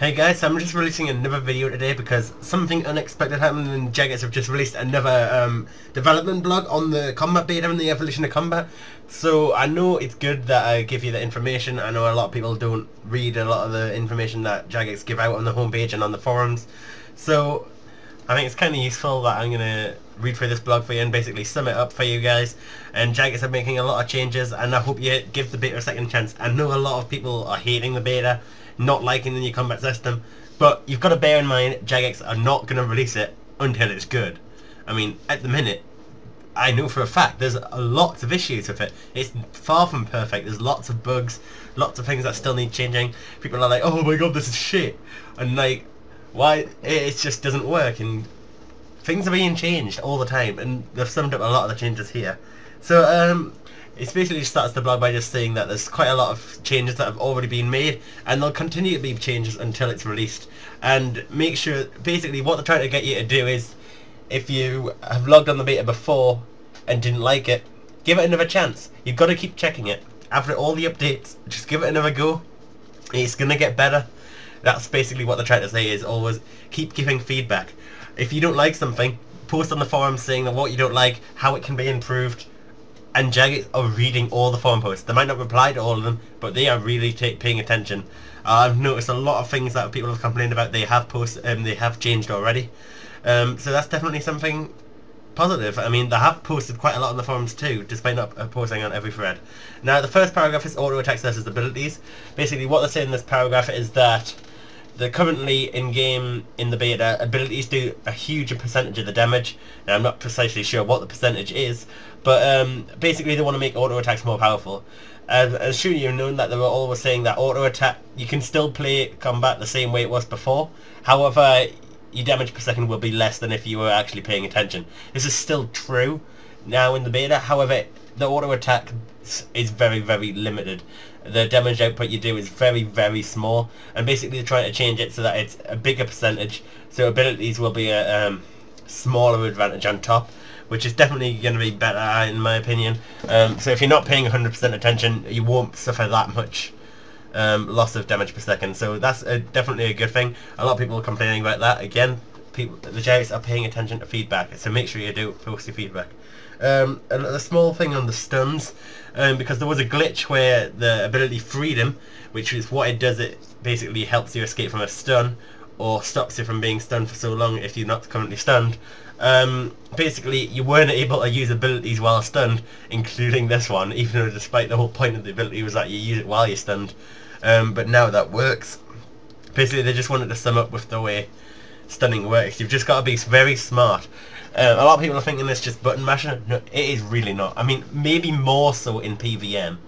Hey guys, so I'm just releasing another video today because something unexpected happened and Jagex have just released another development blog on the combat beta and the evolution of combat. So I know it's good that I give you the information. I know a lot of people don't read a lot of the information that Jagex give out on the homepage and on the forums. So I think it's kind of useful that I'm going to read through this blog for you and basically sum it up for you guys. And Jagex are making a lot of changes and I hope you give the beta a second chance. I know a lot of people are hating the beta, not liking the new combat system, but you've got to bear in mind Jagex are not going to release it until it's good. I mean, at the minute, I know for a fact there's lots of issues with it. It's far from perfect. There's lots of bugs, lots of things that still need changing. People are like, oh my god, this is shit, and like, why? It just doesn't work, and things are being changed all the time, and they've summed up a lot of the changes here. So it basically starts the blog by just saying that there's quite a lot of changes that have already been made, and there'll continue to be changes until it's released. And make sure, basically what they're trying to get you to do is, if you have logged on the beta before and didn't like it, give it another chance. You've got to keep checking it. After all the updates, just give it another go. It's going to get better. That's basically what they're trying to say, is always keep giving feedback. If you don't like something, post on the forums saying that what you don't like, how it can be improved. And Jagex are reading all the forum posts. They might not reply to all of them, but they are really paying attention. I've noticed a lot of things that people have complained about. They have they have changed already. So that's definitely something positive. I mean, they have posted quite a lot on the forums too, despite not posting on every thread. Now, the first paragraph is auto attacks versus abilities. Basically, what they're saying in this paragraph is that they're currently in-game, in the beta, abilities do a huge percentage of the damage. Now, I'm not precisely sure what the percentage is, but basically they want to make auto attacks more powerful. I'm sure you've known that they were always saying that auto attack, you can still play combat the same way it was before. However, your damage per second will be less than if you were actually paying attention. This is still true now in the beta, however, the auto attack is very, very limited. The damage output you do is very, very small, and basically they're trying to change it so that it's a bigger percentage, so abilities will be a smaller advantage on top, which is definitely going to be better in my opinion. So if you're not paying 100% attention, you won't suffer that much loss of damage per second, so that's definitely a good thing. A lot of people are complaining about that. Again, the Jagex are paying attention to feedback, so make sure you do post your feedback. A small thing on the stuns, because there was a glitch where the ability Freedom, which is what it does, it basically helps you escape from a stun, or stops you from being stunned for so long if you're not currently stunned. Basically you weren't able to use abilities while stunned, including this one, even though despite the whole point of the ability was that you use it while you're stunned. But now that works. Basically they just wanted to sum up with the way stunning works. You've just got to be very smart. A lot of people are thinking it's just button mashing. No, it is really not. I mean, maybe more so in PVM.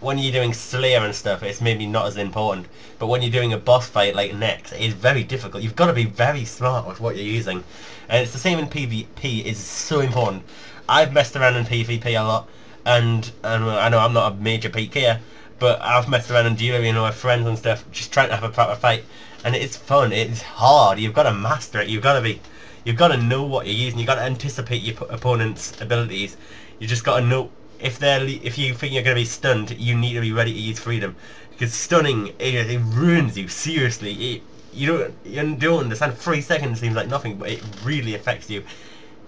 When you're doing Slayer and stuff, it's maybe not as important. But when you're doing a boss fight like next, it is very difficult. You've got to be very smart with what you're using. And it's the same in PvP. It's so important. I've messed around in PvP a lot, and I know I'm not a major PKer, but I've messed around in duo, with friends and stuff, just trying to have a proper fight. And it's fun. It's hard. You've got to master it. You've got to know what you're using. You've got to anticipate your opponent's abilities. You just got to know if you think you're going to be stunned, you need to be ready to use Freedom, because stunning it ruins you seriously. You don't understand. 3 seconds seems like nothing, but it really affects you.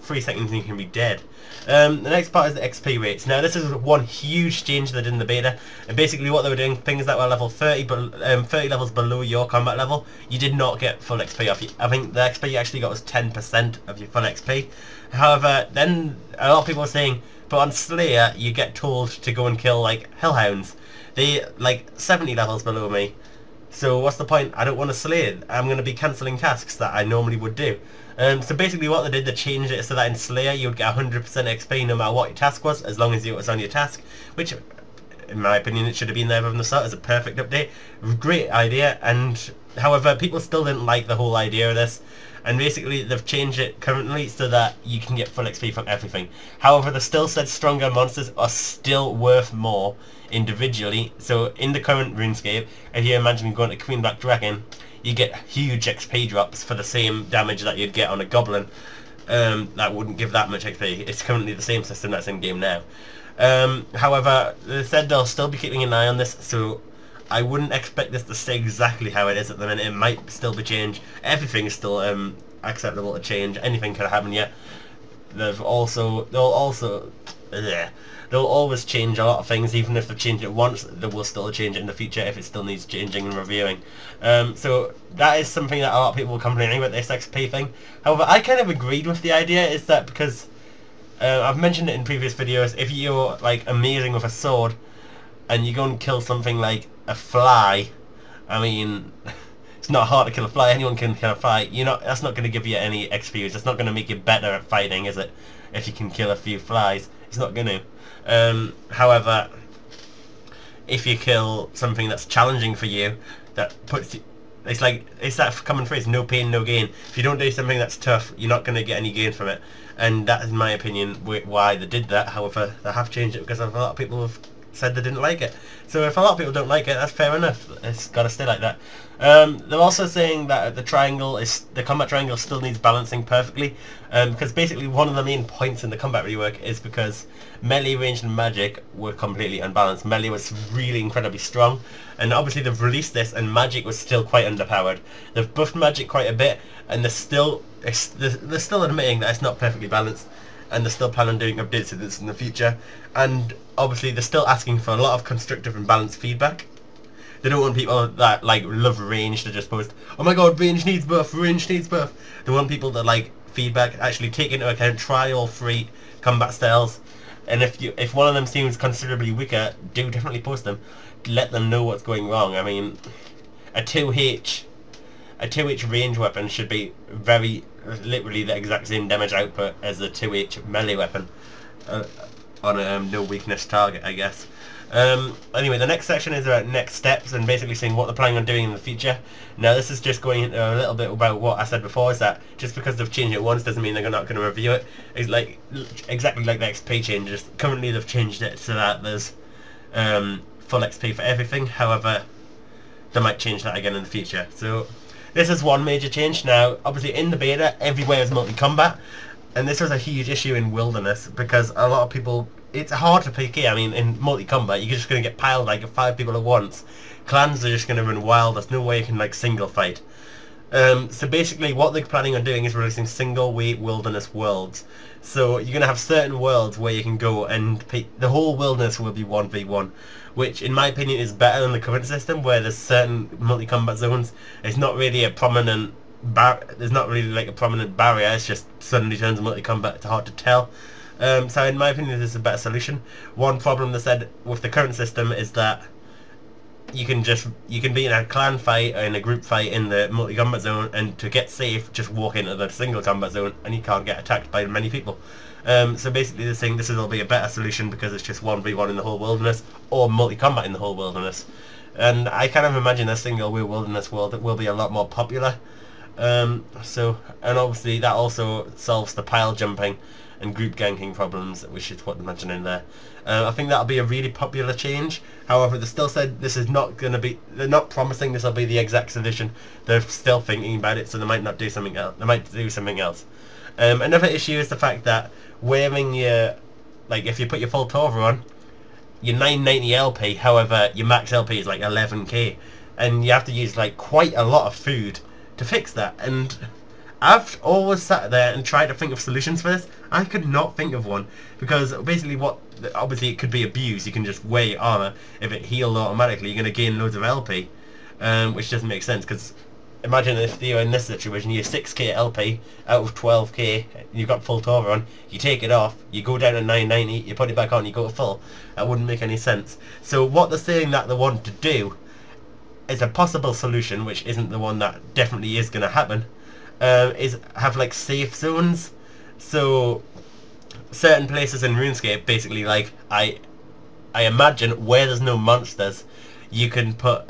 3 seconds and you can be dead. The next part is the XP rates. Now this is one huge change they did in the beta, and basically what they were doing, things that were level 30, but 30 levels below your combat level, you did not get full XP off. I think the XP you actually got was 10% of your full XP. However, then a lot of people are saying, but on Slayer you get told to go and kill like hellhounds. They like 70 levels below me. So what's the point? I don't want to slay it. I'm going to be cancelling tasks that I normally would do. So basically what they did, they changed it so that in Slayer you would get 100% XP no matter what your task was, as long as it was on your task, which in my opinion it should have been there from the start as a perfect update. Great idea, and however people still didn't like the whole idea of this, and basically they've changed it currently so that you can get full XP from everything. However, they still said stronger monsters are still worth more individually. So in the current RuneScape, if you imagine going to Queen Black Dragon, you get huge XP drops for the same damage that you'd get on a goblin. That wouldn't give that much XP. It's currently the same system that's in game now. However, they said they'll still be keeping an eye on this, so I wouldn't expect this to stay exactly how it is at the minute. It might still be changed. Everything is still acceptable to change. Anything could happen yet. They'll always change a lot of things. Even if they've changed it once, they will still change it in the future if it still needs changing and reviewing. So that is something that a lot of people were complaining about, this XP thing. However, I kind of agreed with the idea, is that because I've mentioned it in previous videos, if you're like amazing with a sword and you go and kill something like a fly, I mean, it's not hard to kill a fly. Anyone can kill a fly. That's not going to give you any XP. It's not going to make you better at fighting, is it? If you can kill a few flies, it's not going to. However, if you kill something that's challenging for you, that puts you, it's that common phrase, no pain, no gain. If you don't do something that's tough, you're not going to get any gain from it. And that is, in my opinion, why they did that. However, they have changed it because a lot of people have said they didn't like it. So if a lot of people don't like it, that's fair enough. It's got to stay like that. They're also saying that the combat triangle still needs balancing perfectly, because basically one of the main points in the combat rework is because melee, ranged and magic were completely unbalanced. Melee was really incredibly strong, and obviously they've released this and magic was still quite underpowered. They've buffed magic quite a bit, and they're still admitting that it's not perfectly balanced, and they're still planning on doing updates to this in the future. And obviously they're still asking for a lot of constructive and balanced feedback. They don't want people that like love range to just post, oh my god, range needs buff, range needs buff. They want people that like feedback, actually take into account, try all 3 combat styles, and if one of them seems considerably weaker, do definitely post them. Let them know what's going wrong. I mean, a 2H range weapon should be very literally the exact same damage output as the 2H melee weapon on a no weakness target, I guess. Anyway, the next section is about next steps and basically saying what they're planning on doing in the future. Now this is just going into a little bit about what I said before, is that just because they've changed it once doesn't mean they're not going to review it. It's like exactly like the XP changes. Currently they've changed it so that there's full XP for everything. However, they might change that again in the future. So this is one major change. Now obviously in the beta everywhere is multi-combat, and this was a huge issue in Wilderness because a lot of people, it's hard to PK. I mean, in multi-combat you're just going to get piled like 5 people at once. Clans are just going to run wild. There's no way you can like single fight. So basically what they're planning on doing is releasing single weight Wilderness worlds. So you're going to have certain worlds where you can go and the whole Wilderness will be 1v1, which in my opinion is better than the current system where there's certain multi-combat zones. It's not really a prominent there's not really like a prominent barrier, it's just suddenly turns multi-combat. It's hard to tell. So in my opinion this is a better solution. One problem they said with the current system is that you can be in a clan fight or in a group fight in the multi-combat zone, and to get safe just walk into the single combat zone and you can't get attacked by many people. So basically they're saying this will be a better solution because it's just 1v1 in the whole Wilderness or multi-combat in the whole Wilderness. And I kind of imagine a single Wilderness world that will be a lot more popular. And obviously that also solves the pile jumping and group ganking problems, which is what they're mentioning there. I think that'll be a really popular change. However, they still said this is not going to be, they're not promising this will be the exact solution. They're still thinking about it, so they might not do something else. They might do something else. Another issue is the fact that wearing your, like if you put your full Torva on, your 990 LP, however your max LP is like 11k, and you have to use like quite a lot of food to fix that. And I've always sat there and tried to think of solutions for this. I could not think of one, because basically obviously it could be abused. You can just wear your armor. If it heals automatically, you're going to gain loads of LP, which doesn't make sense, because imagine if you're in this situation, you're 6k LP out of 12k, you've got full Torva on, you take it off, you go down to 990, you put it back on, you go to full. That wouldn't make any sense. So what they're saying that they want to do is a possible solution, which isn't the one that definitely is going to happen, is have like safe zones. So certain places in RuneScape, basically, like I imagine where there's no monsters, you can put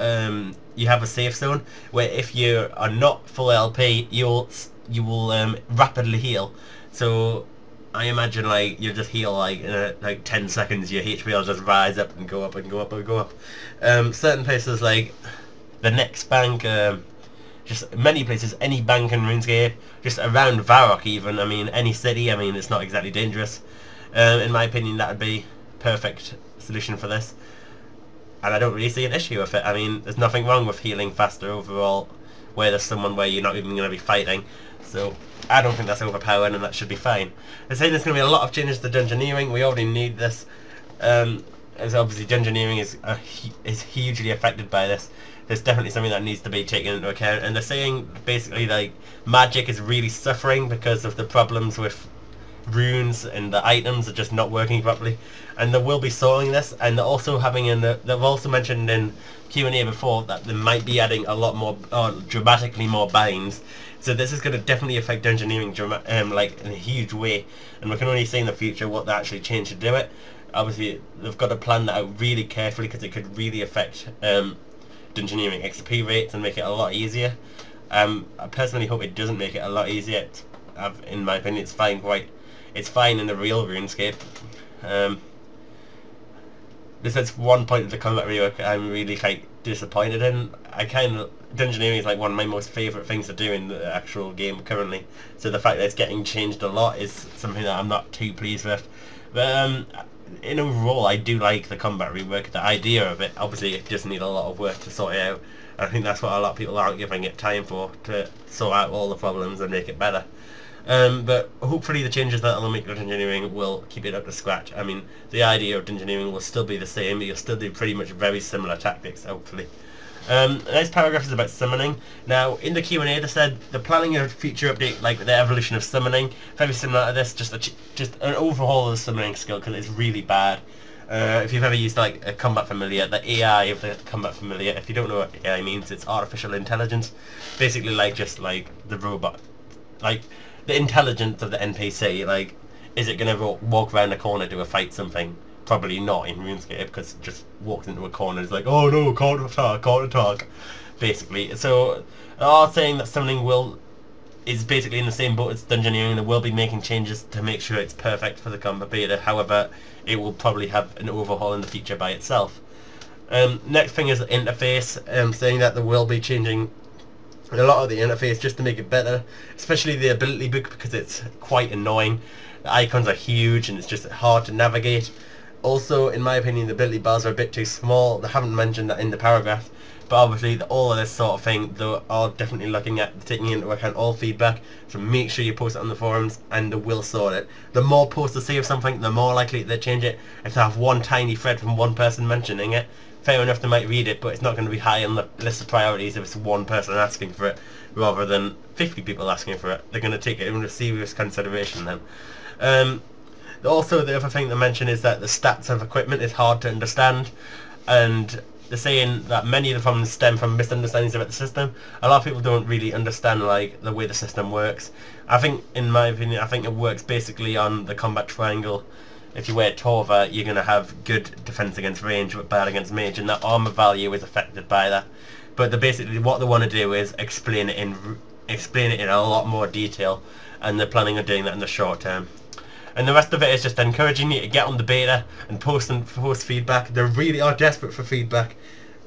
you have a safe zone where if you are not full LP, you will rapidly heal. So I imagine like you just heal like in like 10 seconds. Your HP will just rise up and go up and go up and go up. Certain places like the next bank, just many places, any bank in RuneScape, just around Varrock even, I mean any city, I mean it's not exactly dangerous. In my opinion that would be perfect solution for this. and I don't really see an issue with it. I mean, there's nothing wrong with healing faster overall, where there's someone where you're not even going to be fighting. So I don't think that's overpowered, and that should be fine. They're saying there's going to be a lot of changes to dungeoneering. We already need this, as obviously dungeoneering is hugely affected by this. There's definitely something that needs to be taken into account, and they're saying basically like magic is really suffering because of the problems with runes, and the items are just not working properly, and they will be sorting this. And they're also having they've also mentioned in Q&A before that they might be adding a lot more, dramatically more binds. So this is going to definitely affect dungeoneering like in a huge way, and we can only see in the future what they actually change to do it. Obviously they've got to plan that out really carefully, because it could really affect dungeoneering XP rates and make it a lot easier. I personally hope it doesn't make it a lot easier. In my opinion, it's fine in the real RuneScape. That's one point of the combat rework I'm really disappointed in. Dungeoneering is like one of my most favourite things to do in the actual game currently. So the fact that it's getting changed a lot is something that I'm not too pleased with. But in overall, I do like the combat rework, the idea of it. Obviously it does need a lot of work to sort it out. I think that's what a lot of people aren't giving it time for, to sort out all the problems and make it better. But hopefully the changes that will make dungeoneering will keep it up to scratch. I mean, the idea of dungeoneering will still be the same. You'll still do pretty much very similar tactics, hopefully. The next paragraph is about summoning. Now, in the Q&A they said they're planning a feature update, like the evolution of summoning, very similar to this, just an overhaul of the summoning skill, because it's really bad. If you've ever used like a combat familiar, the AI of the combat familiar, if you don't know what AI means, it's artificial intelligence. Basically just like the robot, like the intelligence of the NPC. Like, is it going to walk around a corner to fight something? Probably not in RuneScape, because it just walks into a corner and is like, oh no, can't attack, basically. So they are saying that summoning is basically in the same boat as dungeoneering. They will be making changes to make sure it's perfect for the combat beta. However, it will probably have an overhaul in the future by itself. Next thing is the interface, saying that they will be changing a lot of the interface just to make it better, especially the ability book, because it's quite annoying. The icons are huge and it's just hard to navigate. Also, in my opinion, the ability bars are a bit too small. They haven't mentioned that in the paragraph, but obviously all of this sort of thing they are definitely looking at, taking into account all feedback. So make sure you post it on the forums, and they will sort it. The more posts they see of something, the more likely they change it. If they have one tiny thread from one person mentioning it, fair enough, they might read it, but it's not going to be high on the list of priorities if it's one person asking for it rather than 50 people asking for it. They're going to take it into serious consideration then. Also, the other thing to mention is that the stats of equipment is hard to understand, and they're saying that many of the problems stem from misunderstandings about the system. A lot of people don't really understand like the way the system works. I think, in my opinion, it works basically on the combat triangle. If you wear Torva, you're going to have good defense against range but bad against mage, and that armor value is affected by that. But basically what they want to do is explain it in a lot more detail, and they're planning on doing that in the short term. And the rest of it is just encouraging you to get on the beta and post feedback. They really are desperate for feedback,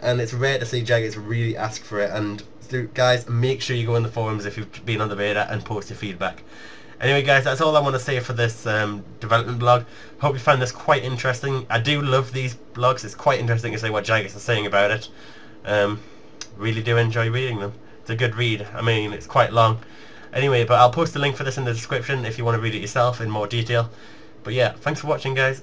and it's rare to see Jagex really ask for it. And so guys, make sure you go in the forums if you've been on the beta and post your feedback. Anyway guys, that's all I want to say for this development blog. Hope you found this quite interesting. I do love these blogs. It's quite interesting to see what Jagex is saying about it. Really do enjoy reading them. It's a good read. I mean, it's quite long. Anyway, but I'll post a link for this in the description if you want to read it yourself in more detail. But yeah, thanks for watching guys.